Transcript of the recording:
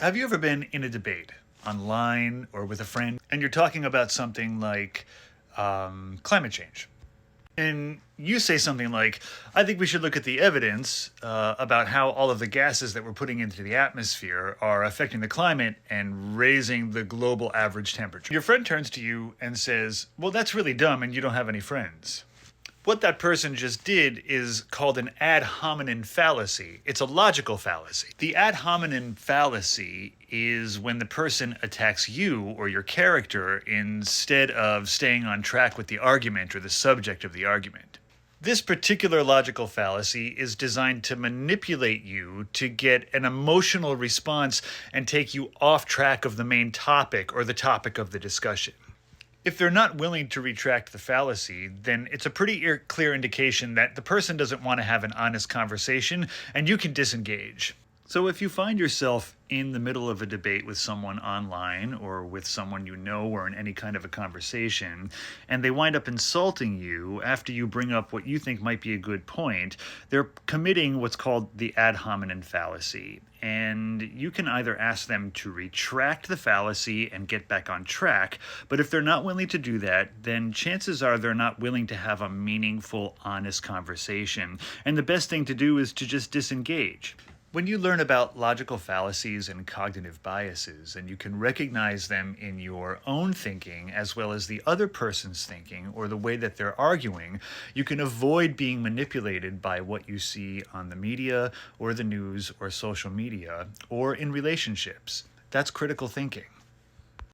Have you ever been in a debate online or with a friend and you're talking about something like climate change? And you say something like, I think we should look at the evidence about how all of the gases that we're putting into the atmosphere are affecting the climate and raising the global average temperature. Your friend turns to you and says, well, that's really dumb and you don't have any friends. What that person just did is called an ad hominem fallacy. It's a logical fallacy. The ad hominem fallacy is when the person attacks you or your character instead of staying on track with the argument or the subject of the argument. This particular logical fallacy is designed to manipulate you to get an emotional response and take you off track of the main topic or the topic of the discussion. If they're not willing to retract the fallacy, then it's a pretty clear indication that the person doesn't want to have an honest conversation and you can disengage. So if you find yourself in the middle of a debate with someone online or with someone you know or in any kind of a conversation, and they wind up insulting you after you bring up what you think might be a good point, they're committing what's called the ad hominem fallacy. And you can either ask them to retract the fallacy and get back on track, but if they're not willing to do that, then chances are they're not willing to have a meaningful, honest conversation. And the best thing to do is to just disengage. When you learn about logical fallacies and cognitive biases, and you can recognize them in your own thinking as well as the other person's thinking or the way that they're arguing, you can avoid being manipulated by what you see on the media or the news or social media or in relationships. That's critical thinking.